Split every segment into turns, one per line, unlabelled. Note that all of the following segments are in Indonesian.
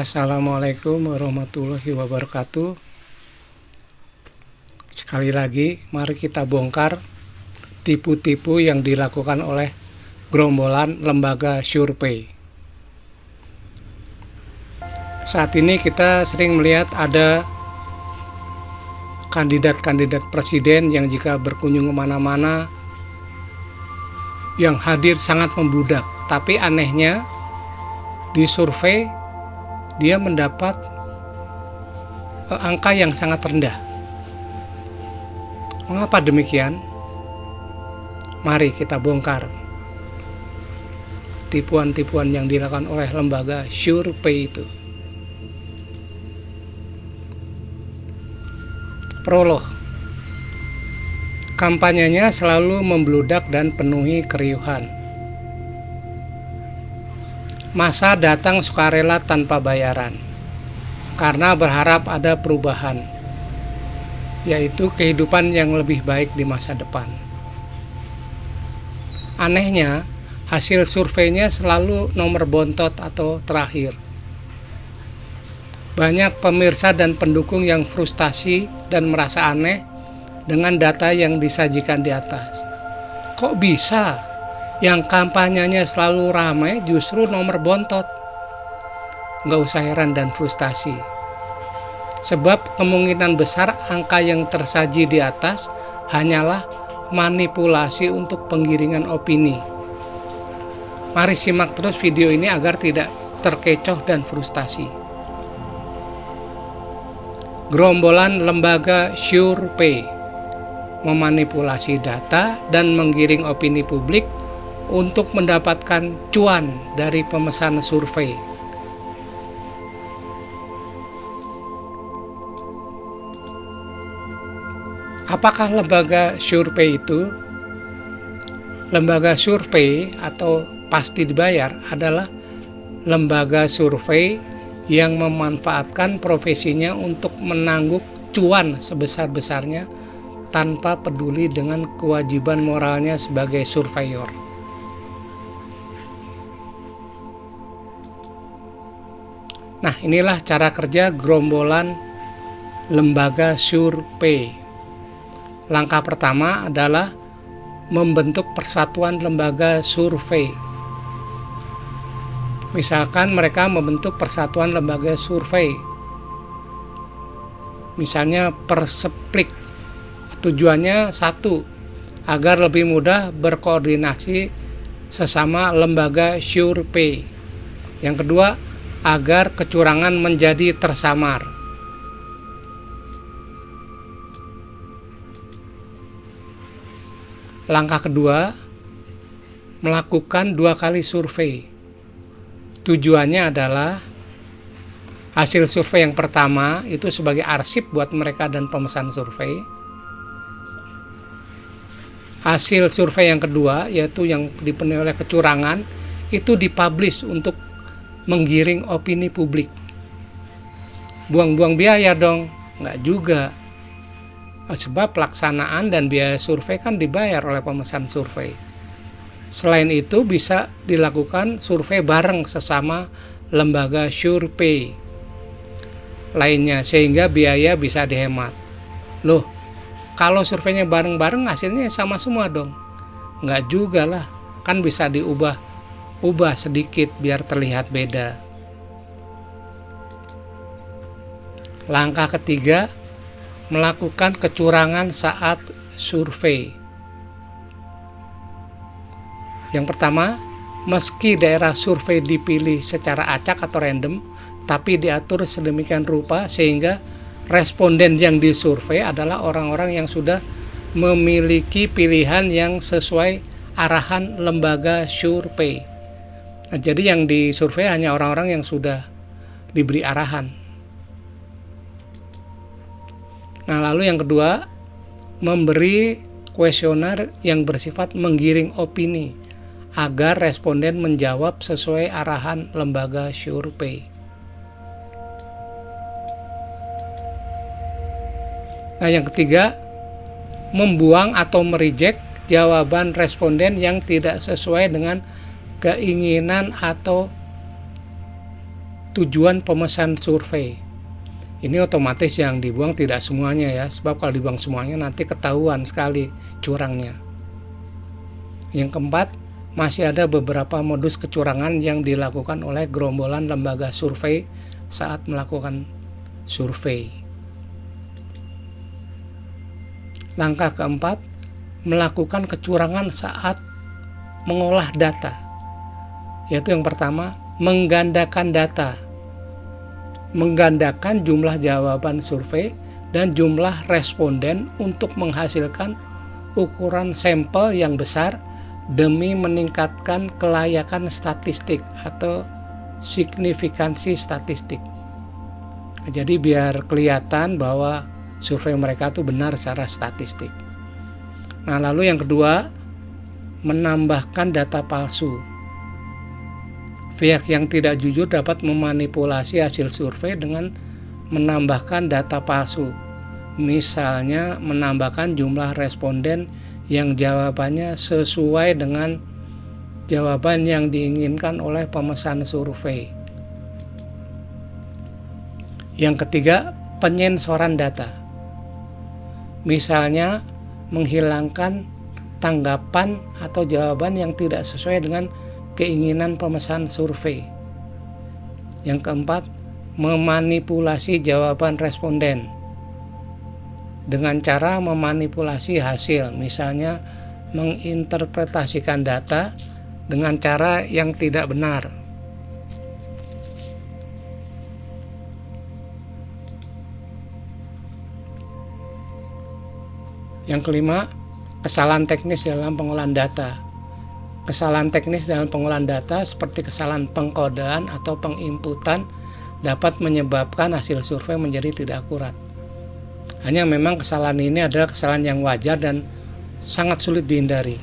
Assalamualaikum warahmatullahi wabarakatuh. Sekali lagi, mari kita bongkar tipu-tipu yang dilakukan oleh gerombolan lembaga survei. Saat ini kita sering melihat ada kandidat-kandidat presiden yang jika berkunjung kemana-mana yang hadir sangat membludak. Tapi anehnya di survei dia mendapat angka yang sangat rendah. Mengapa demikian? Mari kita bongkar tipuan-tipuan yang dilakukan oleh lembaga survei itu. Prolog. Kampanyenya selalu membludak dan penuhi keriuhan. Massa datang sukarela tanpa bayaran karena berharap ada perubahan, yaitu kehidupan yang lebih baik di masa depan. Anehnya, hasil surveinya selalu nomor bontot atau terakhir. Banyak pemirsa dan pendukung yang frustasi dan merasa aneh dengan data yang disajikan di atas. Kok bisa yang kampanyenya selalu ramai justru nomor bontot? Nggak usah heran dan frustasi, sebab kemungkinan besar angka yang tersaji di atas hanyalah manipulasi untuk penggiringan opini. Mari simak terus video ini agar tidak terkecoh dan frustasi. Gerombolan lembaga survei memanipulasi data dan menggiring opini publik untuk mendapatkan cuan dari pemesan survei. Apakah lembaga survei itu? Lembaga survei atau pasti dibayar adalah lembaga survei yang memanfaatkan profesinya untuk menangguk cuan sebesar-besarnya tanpa peduli dengan kewajiban moralnya sebagai surveyor. Nah, inilah cara kerja gerombolan lembaga survei. Langkah pertama adalah membentuk persatuan lembaga survei. Misalkan mereka membentuk persatuan lembaga survei, misalnya Perseplik. Tujuannya satu, agar lebih mudah berkoordinasi sesama lembaga survei. Yang kedua, agar kecurangan menjadi tersamar. Langkah kedua, melakukan 2 kali survei. Tujuannya adalah hasil survei yang pertama itu sebagai arsip buat mereka dan pemesan survei. Hasil survei yang kedua, yaitu yang dipenuhi oleh kecurangan, itu dipublish untuk menggiring opini publik. Buang-buang biaya dong? Nggak juga. Sebab pelaksanaan dan biaya survei kan dibayar oleh pemesan survei. Selain itu bisa dilakukan survei bareng sesama lembaga survei lainnya sehingga biaya bisa dihemat. Loh, kalau surveinya bareng-bareng hasilnya sama semua dong? Nggak juga lah, kan bisa diubah sedikit biar terlihat beda. Langkah ketiga, melakukan kecurangan saat survei. Yang pertama, meski daerah survei dipilih secara acak atau random, tapi diatur sedemikian rupa sehingga responden yang disurvei adalah orang-orang yang sudah memiliki pilihan yang sesuai arahan lembaga survei. Nah, jadi yang disurvei hanya orang-orang yang sudah diberi arahan. Nah, lalu yang kedua, memberi kuesioner yang bersifat menggiring opini agar responden menjawab sesuai arahan lembaga survei. Nah, yang ketiga, membuang atau mereject jawaban responden yang tidak sesuai dengan keinginan atau tujuan pemesan survei. Ini otomatis yang dibuang tidak semuanya ya, sebab kalau dibuang semuanya nanti ketahuan sekali curangnya. Yang keempat, masih ada beberapa modus kecurangan yang dilakukan oleh gerombolan lembaga survei saat melakukan survei. Langkah keempat, melakukan kecurangan saat mengolah data. Yaitu yang pertama, menggandakan data. Menggandakan jumlah jawaban survei dan jumlah responden untuk menghasilkan ukuran sampel yang besar demi meningkatkan kelayakan statistik atau signifikansi statistik. Jadi biar kelihatan bahwa survei mereka itu benar secara statistik. Nah, lalu yang kedua, menambahkan data palsu. Pihak yang tidak jujur dapat memanipulasi hasil survei dengan menambahkan data palsu. Misalnya menambahkan jumlah responden yang jawabannya sesuai dengan jawaban yang diinginkan oleh pemesan survei. Yang ketiga, penyensoran data. Misalnya menghilangkan tanggapan atau jawaban yang tidak sesuai dengan keinginan pemesan survei. Yang keempat, memanipulasi jawaban responden dengan cara memanipulasi hasil, misalnya menginterpretasikan data dengan cara yang tidak benar. Yang kelima, kesalahan teknis dalam pengolahan data. Kesalahan teknis dalam pengolahan data seperti kesalahan pengkodean atau penginputan dapat menyebabkan hasil survei menjadi tidak akurat. Hanya memang kesalahan ini adalah kesalahan yang wajar dan sangat sulit dihindari.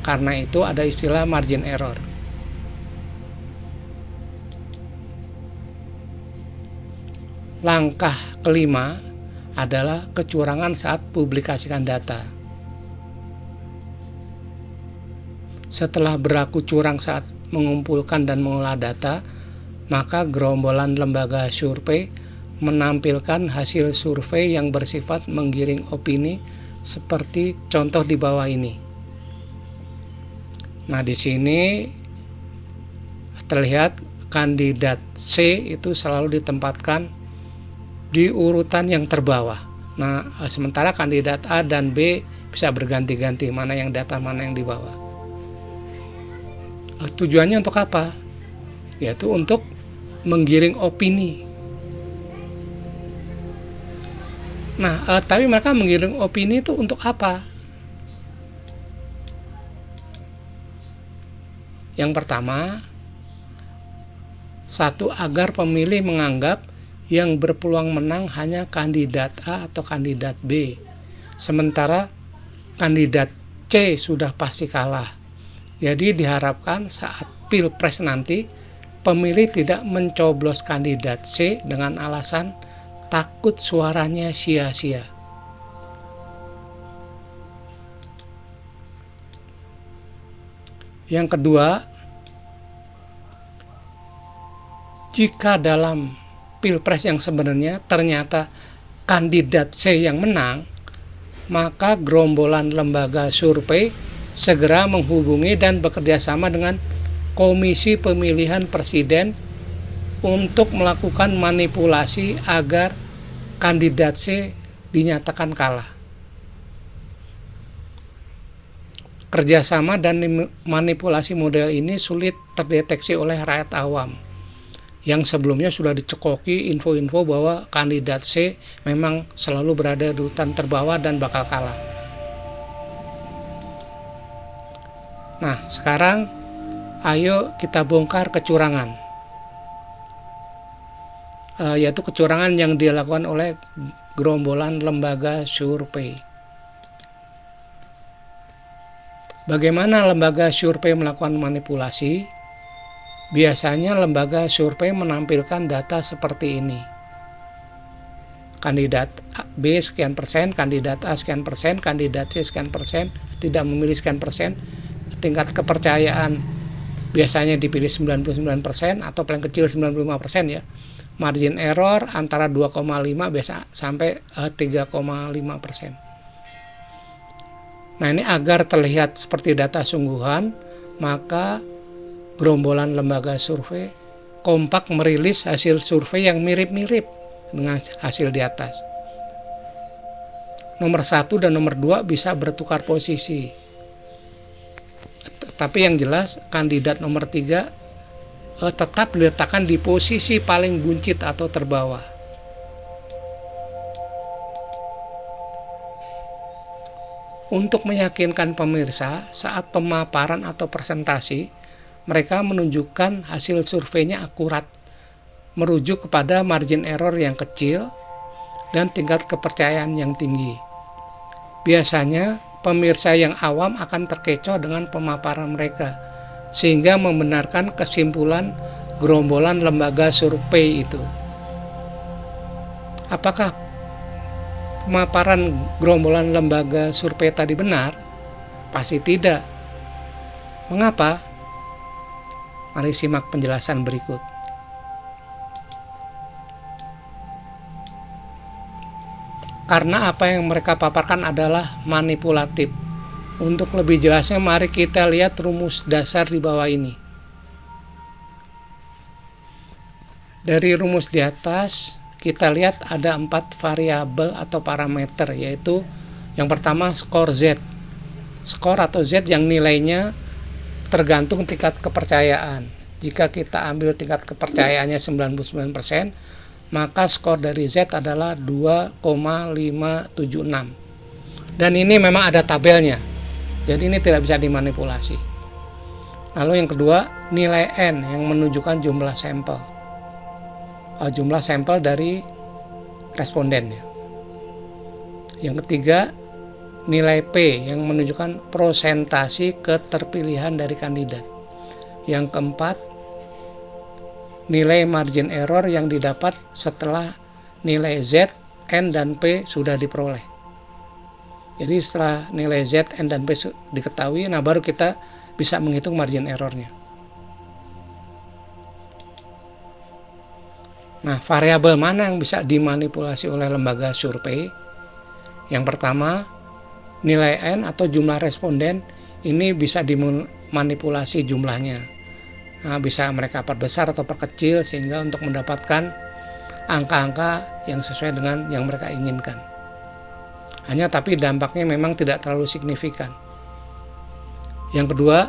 Karena itu ada istilah margin error. Langkah kelima adalah kecurangan saat publikasikan data. Setelah berlaku curang saat mengumpulkan dan mengolah data, maka gerombolan lembaga survei menampilkan hasil survei yang bersifat menggiring opini seperti contoh di bawah ini. Nah, di sini terlihat kandidat C itu selalu ditempatkan di urutan yang terbawah. Nah, sementara kandidat A dan B bisa berganti-ganti mana yang data mana yang di bawah. Tujuannya untuk apa? Yaitu untuk menggiring opini. Nah, tapi mereka menggiring opini itu untuk apa? Yang pertama, satu, agar pemilih menganggap yang berpeluang menang hanya kandidat A atau kandidat B, sementara kandidat C sudah pasti kalah. Jadi diharapkan saat pilpres nanti pemilih tidak mencoblos kandidat C dengan alasan takut suaranya sia-sia. Yang kedua, jika dalam pilpres yang sebenarnya ternyata kandidat C yang menang, maka gerombolan lembaga survei segera menghubungi dan bekerja sama dengan Komisi Pemilihan Presiden untuk melakukan manipulasi agar kandidat C dinyatakan kalah. Kerjasama dan manipulasi model ini sulit terdeteksi oleh rakyat awam yang sebelumnya sudah dicekoki info-info bahwa kandidat C memang selalu berada di urutan terbawah dan bakal kalah. Nah, sekarang ayo kita bongkar kecurangan, yaitu kecurangan yang dilakukan oleh gerombolan lembaga survei. Bagaimana lembaga survei melakukan manipulasi? Biasanya lembaga survei menampilkan data seperti ini. Kandidat B sekian persen, kandidat A sekian persen, kandidat C sekian persen, tidak memilih sekian persen, tingkat kepercayaan biasanya dipilih 99% atau paling kecil 95% ya. Margin error antara 2,5 biasa sampai 3,5%. Nah, ini agar terlihat seperti data sungguhan, maka gerombolan lembaga survei kompak merilis hasil survei yang mirip-mirip dengan hasil di atas. Nomor 1 dan nomor 2 bisa bertukar posisi. Tapi yang jelas kandidat nomor 3 tetap diletakkan di posisi paling buncit atau terbawah. Untuk meyakinkan pemirsa saat pemaparan atau presentasi, mereka menunjukkan hasil surveinya akurat, merujuk kepada margin error yang kecil dan tingkat kepercayaan yang tinggi. Biasanya, pemirsa yang awam akan terkecoh dengan pemaparan mereka, sehingga membenarkan kesimpulan gerombolan lembaga survei itu. Apakah pemaparan gerombolan lembaga survei tadi benar? Pasti tidak. Mengapa? Mari simak penjelasan berikut. Karena apa yang mereka paparkan adalah manipulatif. Untuk lebih jelasnya, mari kita lihat rumus dasar di bawah ini. Dari rumus di atas, kita lihat ada 4 variabel atau parameter, yaitu yang pertama skor Z. Skor atau Z yang nilainya tergantung tingkat kepercayaan. Jika kita ambil tingkat kepercayaannya 99%, maka skor dari Z adalah 2,576. Dan ini memang ada tabelnya. Jadi ini tidak bisa dimanipulasi. Lalu yang kedua, nilai N yang menunjukkan jumlah sampel. Jumlah sampel dari responden ya. Yang ketiga, nilai P yang menunjukkan prosentasi keterpilihan dari kandidat. Yang keempat, nilai margin error yang didapat setelah nilai Z, N, dan P sudah diperoleh. Jadi setelah nilai Z, N, dan P diketahui, nah baru kita bisa menghitung margin errornya. Nah, variabel mana yang bisa dimanipulasi oleh lembaga survei? Yang pertama, nilai N atau jumlah responden ini bisa dimanipulasi jumlahnya. Nah, bisa mereka perbesar atau perkecil sehingga untuk mendapatkan angka-angka yang sesuai dengan yang mereka inginkan. Hanya tapi dampaknya memang tidak terlalu signifikan. Yang kedua,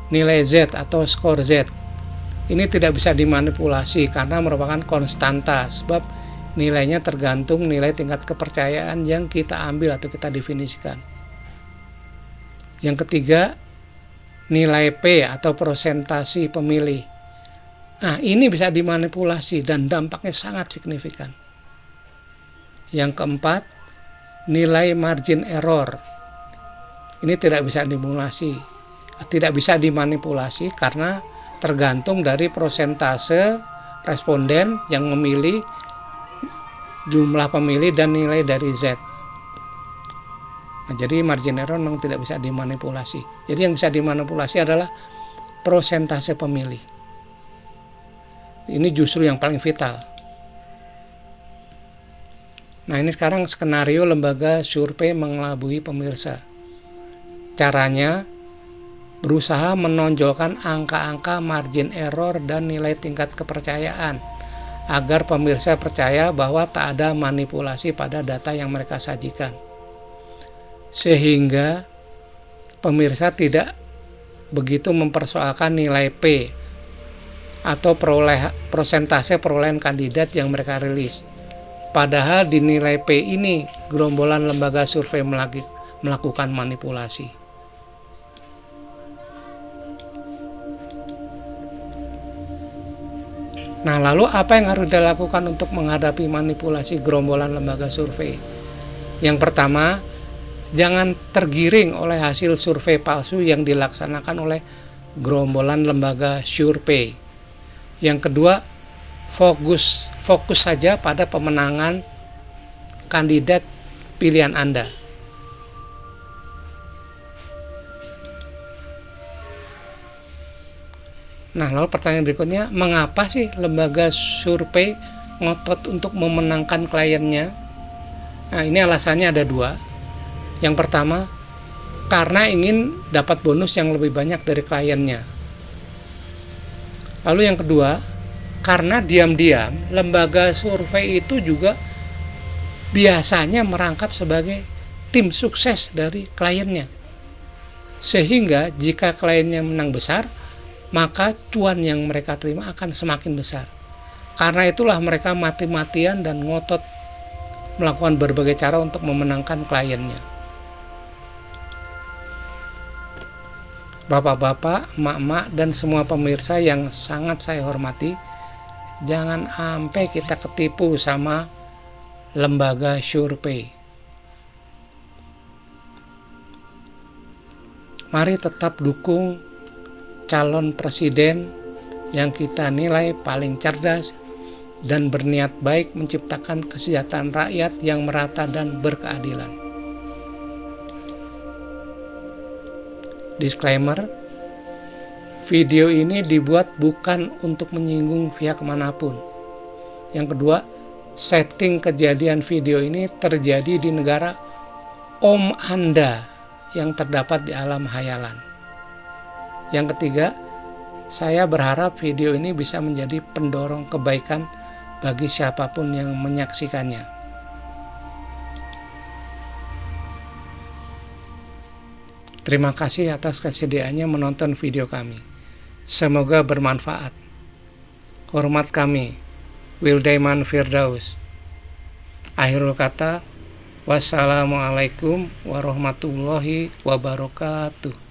nilai Z atau skor Z. Ini tidak bisa dimanipulasi karena merupakan konstanta, sebab nilainya tergantung nilai tingkat kepercayaan yang kita ambil atau kita definisikan. Yang ketiga, nilai P atau persentase pemilih. Nah, ini bisa dimanipulasi dan dampaknya sangat signifikan. Yang keempat, nilai margin error. Ini tidak bisa dimanipulasi karena tergantung dari persentase responden yang memilih, jumlah pemilih, dan nilai dari Z. Nah, jadi margin error memang tidak bisa dimanipulasi. Jadi yang bisa dimanipulasi adalah persentase pemilih. Ini justru yang paling vital. Nah, ini sekarang skenario lembaga survei mengelabui pemirsa. Caranya, berusaha menonjolkan angka-angka margin error dan nilai tingkat kepercayaan agar pemirsa percaya bahwa tak ada manipulasi pada data yang mereka sajikan. Sehingga pemirsa tidak begitu mempersoalkan nilai P atau persentase perolehan kandidat yang mereka rilis. Padahal di nilai P ini gerombolan lembaga survei melakukan manipulasi. Nah, lalu apa yang harus dilakukan untuk menghadapi manipulasi gerombolan lembaga survei? Yang pertama, jangan tergiring oleh hasil survei palsu yang dilaksanakan oleh gerombolan lembaga survei. Yang kedua, fokus saja pada pemenangan kandidat pilihan Anda. Nah, lalu pertanyaan berikutnya, mengapa sih lembaga survei ngotot untuk memenangkan kliennya? Nah, ini alasannya ada dua. Yang pertama, karena ingin dapat bonus yang lebih banyak dari kliennya. Lalu yang kedua, karena diam-diam lembaga survei itu juga biasanya merangkap sebagai tim sukses dari kliennya. Sehingga jika kliennya menang besar, maka cuan yang mereka terima akan semakin besar. Karena itulah mereka mati-matian dan ngotot melakukan berbagai cara untuk memenangkan kliennya. Bapak-bapak, emak-emak, dan semua pemirsa yang sangat saya hormati, jangan sampai kita ketipu sama lembaga survei. Mari tetap dukung calon presiden yang kita nilai paling cerdas dan berniat baik menciptakan kesejahteraan rakyat yang merata dan berkeadilan. Disclaimer, video ini dibuat bukan untuk menyinggung pihak manapun. Yang kedua, setting kejadian video ini terjadi di negara Om Anda yang terdapat di alam hayalan. Yang ketiga, saya berharap video ini bisa menjadi pendorong kebaikan bagi siapapun yang menyaksikannya. Terima kasih atas kesediaannya menonton video kami. Semoga bermanfaat. Hormat kami, Wildaiman Firdaus. Akhirul kata, wassalamualaikum warahmatullahi wabarakatuh.